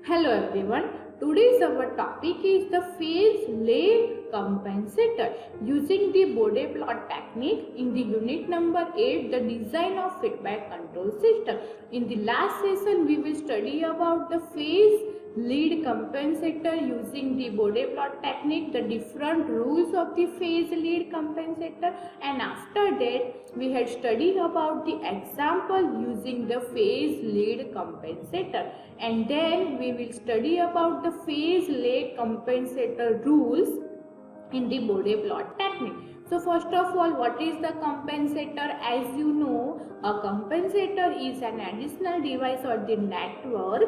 Hello everyone. Today's our topic is the phase lag compensator using the Bode plot technique in the unit number 8, the design of feedback control system. In the last session we will study about the phase lead compensator using the Bode plot technique, the different rules of the phase lead compensator, and after that we had studied about the example using the phase lead compensator, and then we will study about the phase lag compensator rules in the Bode plot technique. So first of all, what is the compensator? As you know, a compensator is an additional device or the network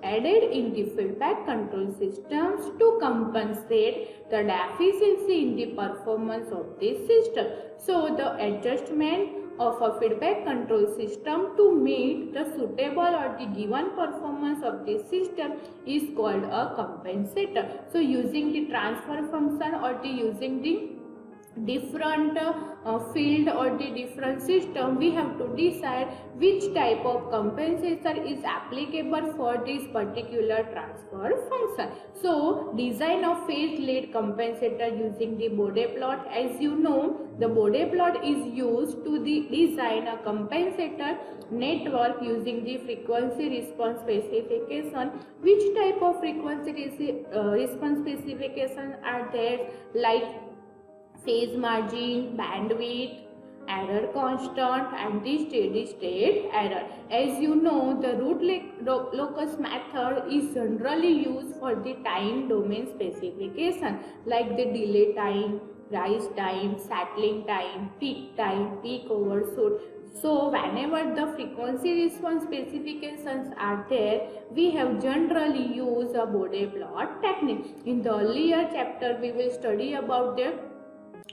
added in the feedback control systems to compensate the deficiency in the performance of the system. So the adjustment of a feedback control system to meet the suitable or the given performance of the system is called a compensator. So using the transfer function or the using the different field or the different system, we have to decide which type of compensator is applicable for this particular transfer function. So design of phase lead compensator using the Bode plot. As you know, the Bode plot is used to design a compensator network using the frequency response specification. Which type of frequency response specification are there? Like phase margin, bandwidth, error constant, and the steady state error. As you know, the root locus method is generally used for the time domain specification like the delay time, rise time, settling time, peak overshoot. So whenever the frequency response specifications are there, we have generally used a Bode plot technique. In the earlier chapter, we will study about the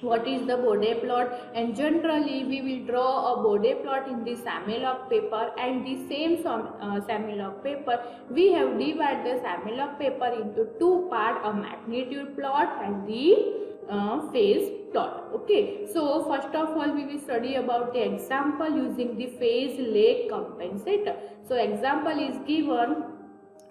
what is the Bode plot, and generally we will draw a Bode plot in the Samilog paper, and the same Samilog paper we have divided the Samilog paper into two parts, a magnitude plot and the phase plot. Okay, so first of all we will study about the example using the phase lag compensator. So example is given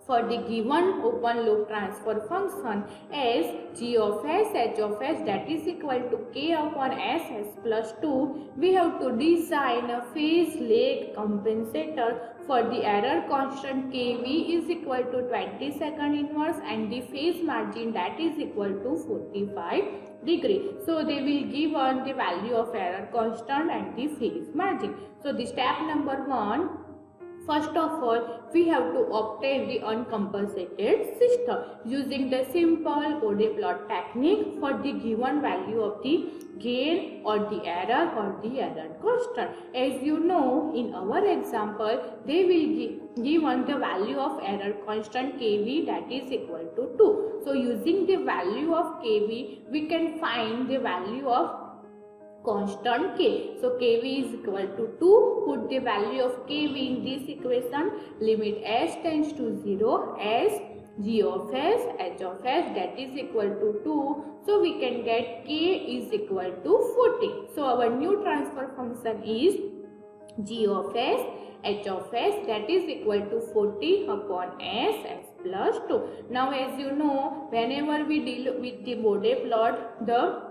for the given open loop transfer function as g of s h of s that is equal to k upon s plus 2, we have to design a phase lag compensator for the error constant kV is equal to 20 second inverse and the phase margin that is equal to 45 degree. So they will give on the value of error constant and the phase margin. So the step number 1, first of all, we have to obtain the uncompensated system using the simple Bode plot technique for the given value of the gain or the error constant. As you know, in our example, they will given the value of error constant kV that is equal to 2. So using the value of kV, we can find the value of constant k. So kV is equal to 2. Put the value of kV in this equation. Limit s tends to 0 as g of s h of s that is equal to 2. So we can get k is equal to 40. So our new transfer function is g of s h of s that is equal to 40 upon s plus 2. Now as you know, whenever we deal with the Bode plot, the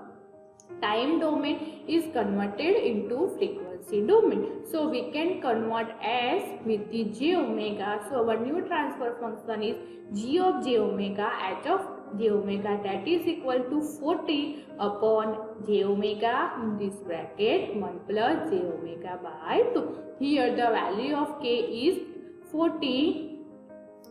time domain is converted into frequency domain. So we can convert s with the j omega. So our new transfer function is g of j omega h of j omega that is equal to 40 upon j omega in this bracket 1 plus j omega by 2. Here the value of k is 40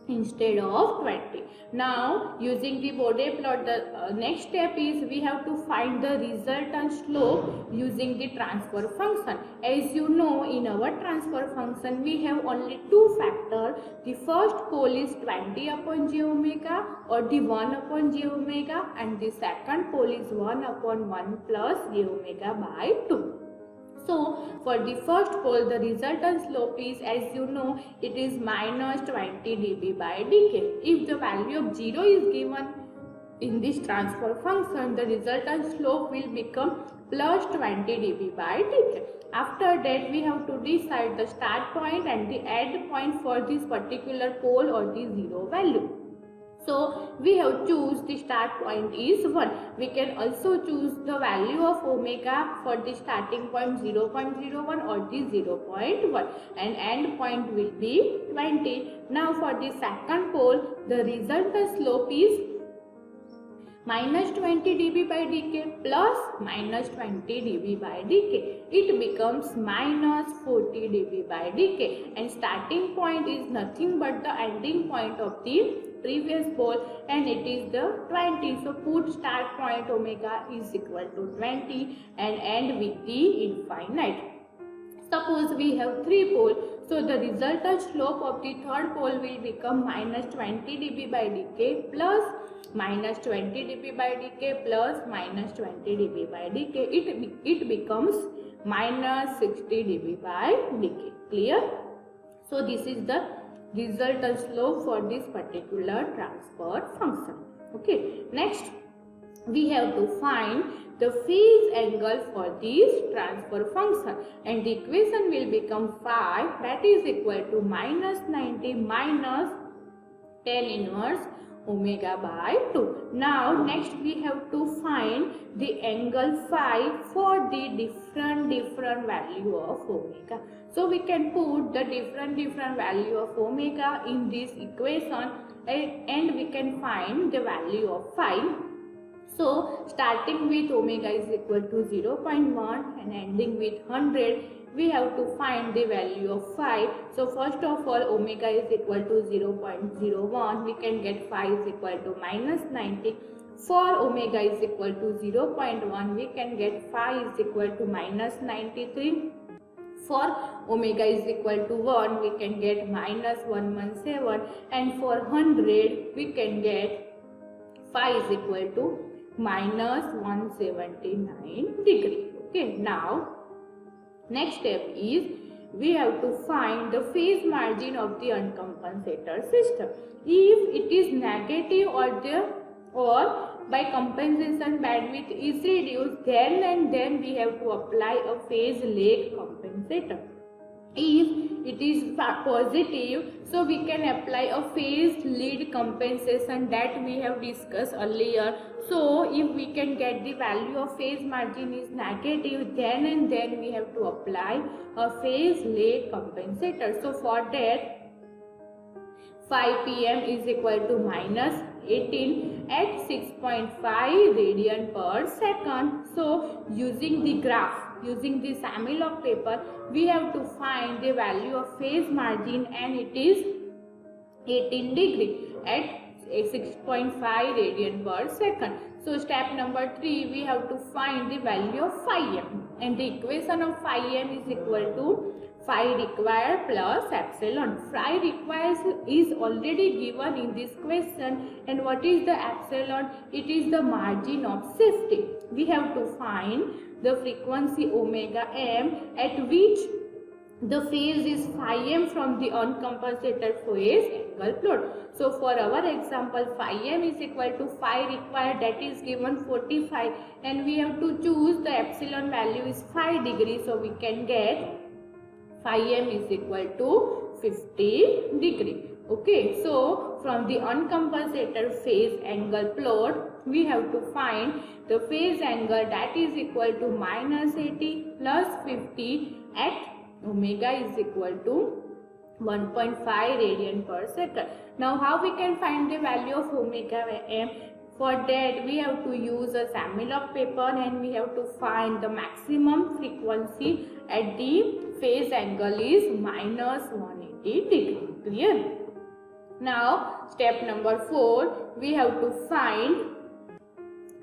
instead of 20. Now using the Bode plot, the next step is we have to find the resultant slope using the transfer function. As you know, in our transfer function we have only two factors. The first pole is 20 upon j omega or the 1 upon j omega, and the second pole is 1 upon 1 plus j omega by 2. So for the first pole, the resultant slope is, as you know, it is minus 20 dB by dk. If the value of 0 is given in this transfer function, the resultant slope will become plus 20 dB by dk. After that, we have to decide the start point and the end point for this particular pole or the zero value. So we have choose the start point is 1. We can also choose the value of omega for the starting point 0.01 or the 0.1 and end point will be 20. Now for the second pole, the resultant slope is minus 20 dB by dk plus minus 20 dB by dk. It becomes minus 40 dB by dk and starting point is nothing but the ending point of the previous pole and it is the 20. So put start point omega is equal to 20 and end with the infinite. Suppose we have 3 poles, so the resultant slope of the third pole will become minus 20 dB by dk plus minus 20 dB by dk plus minus 20 dB by dk. It becomes minus 60 dB by dk. Clear? So this is the resultant slope for this particular transfer function. Okay. Next, we have to find the phase angle for this transfer function and the equation will become phi, that is equal to minus 90 minus tan inverse omega by 2. Now next we have to find the angle phi for the different value of omega. So we can put the different value of omega in this equation and we can find the value of phi. So starting with omega is equal to 0.1 and ending with 100, we have to find the value of phi. So first of all, omega is equal to 0.01, we can get phi is equal to minus 90. For omega is equal to 0.1, we can get phi is equal to minus 93. For omega is equal to 1, we can get minus 117 and for 100, we can get phi is equal to minus 179 degree. Okay, now next step is we have to find the phase margin of the uncompensated system. If it is negative or by compensation bandwidth is reduced, then we have to apply a phase lag compensator. If it is positive, so we can apply a phase lead compensation that we have discussed earlier. So if we can get the value of phase margin is negative, then we have to apply a phase lag compensator. So for that, 5 pm is equal to minus 18 at 6.5 radian per second. So using the graph, using the semi-log paper, we have to find the value of phase margin and it is 18 degree at 6.5 radian per second. So step number 3, we have to find the value of phi m and the equation of phi m is equal to phi required plus epsilon. Phi required is already given in this question and what is the epsilon? It is the margin of safety. We have to find the frequency omega m at which the phase is phi m from the uncompensated phase angle plot. So for our example, phi m is equal to phi required, that is given 45 and we have to choose the epsilon value is 5 degrees. So we can get phi m is equal to 50 degree. Okay, so from the uncompensated phase angle plot, we have to find the phase angle that is equal to minus 80 plus 50 at omega is equal to 1.5 radian per second. Now how we can find the value of omega m? For that we have to use a semi-log paper and we have to find the maximum frequency at the phase angle is minus 180 degree. Clear? Now step number 4, we have to find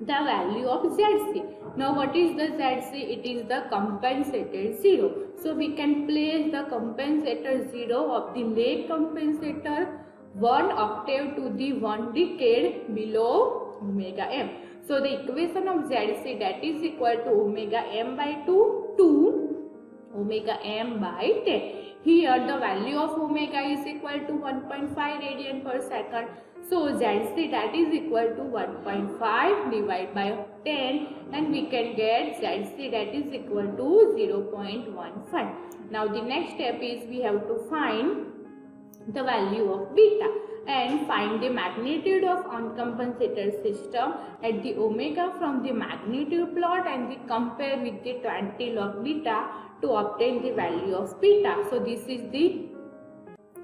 the value of ZC. Now what is the ZC? It is the compensated zero. So we can place the compensator zero of the lag compensator 1 octave to the 1 decade below omega m. So the equation of ZC that is equal to omega m by 2 to omega m by 10. Here the value of omega is equal to 1.5 radian per second. So ZC that is equal to 1.5 divided by 10 and we can get ZC that is equal to 0.15. Now the next step is we have to find the value of beta and find the magnitude of uncompensated system at the omega from the magnitude plot and we compare with the 20 log beta to obtain the value of beta. So this is the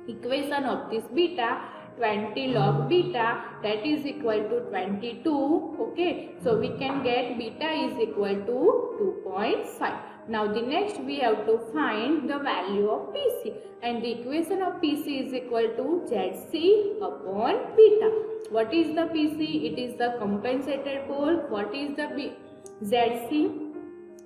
equation of this beta. 20 log beta that is equal to 22. Okay, so we can get beta is equal to 2.5. Now the next we have to find the value of PC and the equation of PC is equal to ZC upon beta. What is the PC? It is the compensated pole. What is the ZC?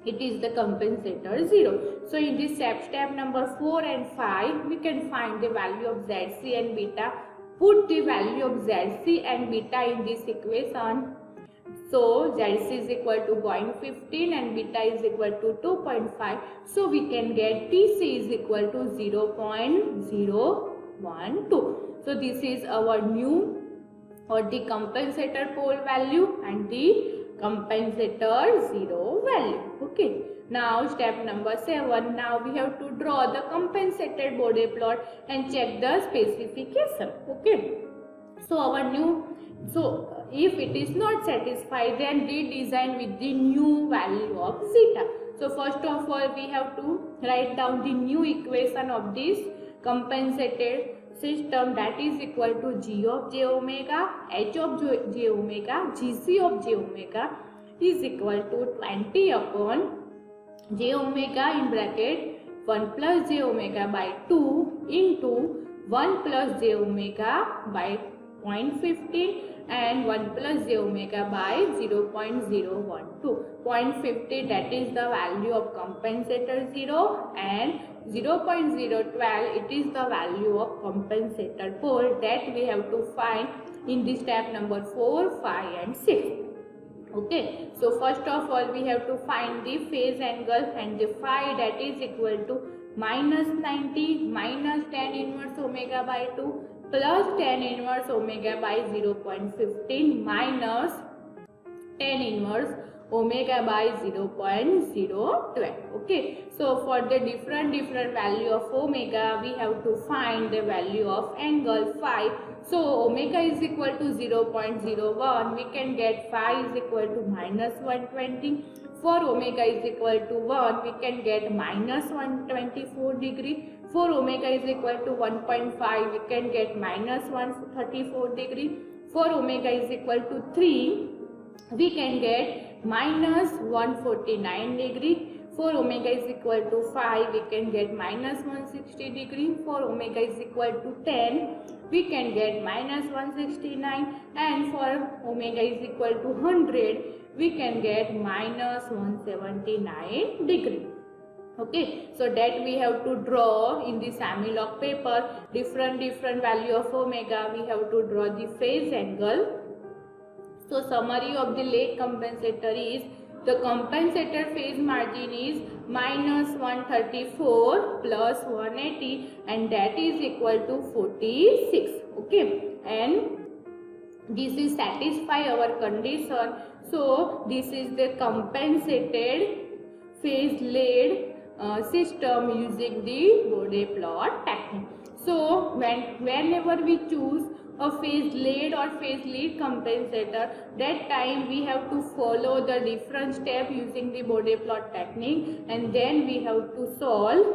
It is the compensator 0. So in this step number 4 and 5 we can find the value of ZC and beta. Put the value of ZC and beta in this equation. So ZC is equal to 0.15 and beta is equal to 2.5. So we can get PC is equal to 0.012. So this is our new or the compensator pole value and the compensator 0 value. Okay. Now step number 7. Now we have to draw the compensated Bode plot and check the specification. Okay. So if it is not satisfied, then redesign with the new value of zeta. So first of all we have to write down the new equation of this compensated system, that is equal to G of j omega, H of j omega, Gc of j omega is equal to 20 upon j omega in bracket 1 plus j omega by 2 into 1 plus j omega by 0.15 and 1 plus j omega by 0.012. 0.50 that is the value of compensator 0 and 0.012 it is the value of compensator pole that we have to find in the step number 4, 5 and 6. Okay, so first of all we have to find the phase angle and the phi that is equal to minus 90 minus tan inverse omega by 2 plus tan inverse omega by 0.15 minus tan inverse omega by 0.012. Okay, so for the different value of omega we have to find the value of angle phi. So omega is equal to 0.01, we can get phi is equal to minus 120. For omega is equal to 1, we can get minus 124 degree. For omega is equal to 1.5, we can get minus 134 degree. For omega is equal to 3, we can get minus 149 degree. For omega is equal to 5, we can get minus 160 degree. For omega is equal to 10, we can get minus 169. And for omega is equal to 100, we can get minus 179 degree. Okay, so that we have to draw in the semi-log paper different value of omega. We have to draw the phase angle. So summary of the leg compensator is the compensator phase margin is minus 134 plus 180 and that is equal to 46. Okay, and this is satisfy our condition. So this is the compensated phase led system using the Bode plot technique. So whenever we choose a phase led or phase lead compensator, that time we have to follow the different step using the Bode plot technique and then we have to solve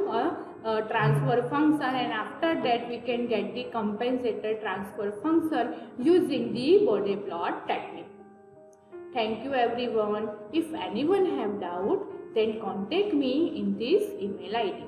a transfer function and after that we can get the compensator transfer function using the Bode plot technique. Thank you everyone. If anyone have doubt, then contact me in this email ID.